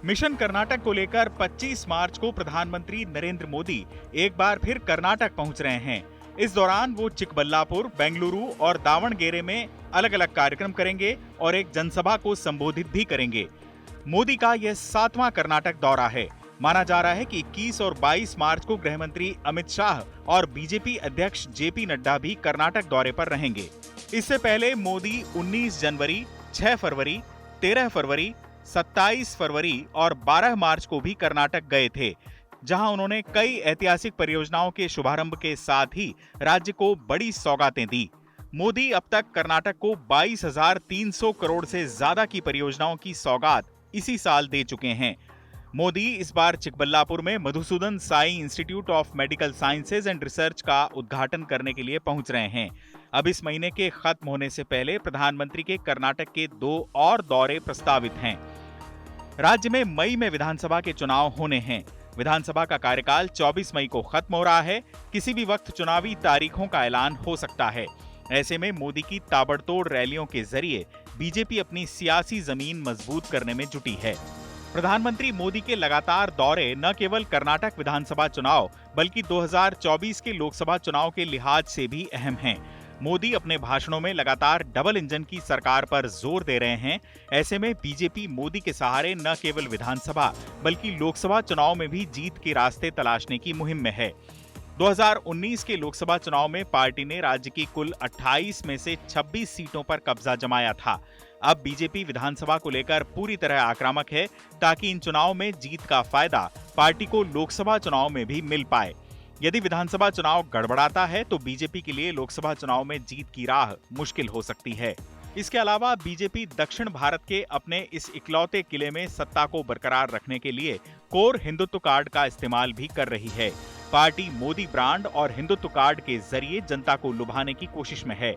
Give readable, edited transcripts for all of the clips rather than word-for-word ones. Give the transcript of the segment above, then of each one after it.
Mission Karnataka को लेकर 25 मार्च को प्रधानमंत्री नरेंद्र मोदी एक बार फिर कर्नाटक पहुंच रहे हैं। इस दौरान वो चिकबल्लापुर, बेंगलुरु और दावणगेरे में अलग अलग कार्यक्रम करेंगे और एक जनसभा को संबोधित भी करेंगे। मोदी का यह 7वां कर्नाटक दौरा है। माना जा रहा है कि 21 और 22 मार्च को गृह मंत्री अमित शाह और बीजेपी अध्यक्ष जेपी नड्डा भी कर्नाटक दौरे पर रहेंगे। इससे पहले मोदी 19 जनवरी, 6 फरवरी, 13 फरवरी, 27 फरवरी और 12 मार्च को भी कर्नाटक गए थे, जहां उन्होंने कई ऐतिहासिक परियोजनाओं के शुभारंभ के साथ ही राज्य को बड़ी सौगातें दी। मोदी अब तक कर्नाटक को 22,300 करोड़ से ज्यादा की परियोजनाओं की सौगात इसी साल दे चुके हैं। मोदी इस बार चिकबल्लापुर में Madhusudan Sai institute of medical sciences and research का उद्घाटन करने के लिए पहुंच रहे हैं। अब इस महीने के खत्म होने से पहले प्रधानमंत्री के कर्नाटक के 2 और दौरे प्रस्तावित हैं। राज्य में मई में विधानसभा के चुनाव होने हैं। विधानसभा का कार्यकाल 24 मई को खत्म हो रहा है। किसी भी वक्त चुनावी तारीखों का ऐलान हो सकता है। ऐसे में मोदी की ताबड़तोड़ रैलियों के जरिए बीजेपी अपनी सियासी जमीन मजबूत करने में जुटी है। प्रधानमंत्री मोदी के लगातार दौरे न केवल कर्नाटक विधानसभा चुनाव बल्कि 2024 के लोकसभा चुनाव के लिहाज से भी अहम हैं। मोदी अपने भाषणों में लगातार डबल इंजन की सरकार पर जोर दे रहे हैं। ऐसे में बीजेपी मोदी के सहारे न केवल विधानसभा बल्कि लोकसभा चुनाव में भी जीत के रास्ते तलाशने की मुहिम में है। 2019 के लोकसभा चुनाव में पार्टी ने राज्य की कुल 28 में से 26 सीटों पर कब्जा जमाया था। अब बीजेपी विधानसभा को लेकर पूरी तरह आक्रामक है ताकि इन चुनाव में जीत का फायदा पार्टी को लोकसभा चुनाव में भी मिल पाए। यदि विधानसभा चुनाव गड़बड़ाता है तो बीजेपी के लिए लोकसभा चुनाव में जीत की राह मुश्किल हो सकती है। इसके अलावा बीजेपी दक्षिण भारत के अपने इस इकलौते किले में सत्ता को बरकरार रखने के लिए कोर हिंदुत्व कार्ड का इस्तेमाल भी कर रही है। पार्टी मोदी ब्रांड और हिंदुत्व कार्ड के जरिए जनता को लुभाने की कोशिश में है।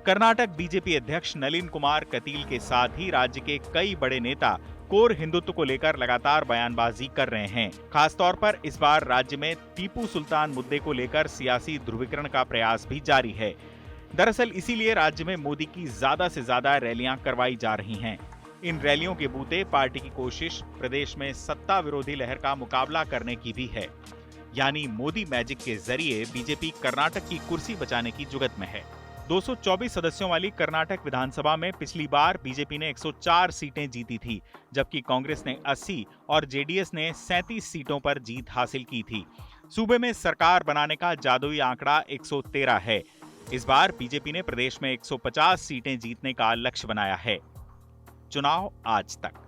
कर्नाटक बीजेपी अध्यक्ष नलिन कुमार कटील के साथ ही राज्य के कई बड़े नेता कोर हिंदुत्व को लेकर लगातार बयानबाजी कर रहे हैं। खासतौर पर इस बार राज्य में टीपू सुल्तान मुद्दे को लेकर सियासी ध्रुवीकरण का प्रयास भी जारी है। दरअसल इसीलिए राज्य में मोदी की ज्यादा से ज्यादा रैलियां करवाई जा रही हैं। इन रैलियों के बूते पार्टी की कोशिश प्रदेश में सत्ता विरोधी लहर का मुकाबला करने की भी है। यानी मोदी मैजिक के जरिए बीजेपी कर्नाटक की कुर्सी बचाने की जुगत में है। 224 सदस्यों वाली कर्नाटक विधानसभा में पिछली बार बीजेपी ने 104 सीटें जीती थी, जबकि कांग्रेस ने 80 और जेडीएस ने 37 सीटों पर जीत हासिल की थी। सूबे में सरकार बनाने का जादुई आंकड़ा 113 है। इस बार बीजेपी ने प्रदेश में 150 सीटें जीतने का लक्ष्य बनाया है। चुनाव आज तक।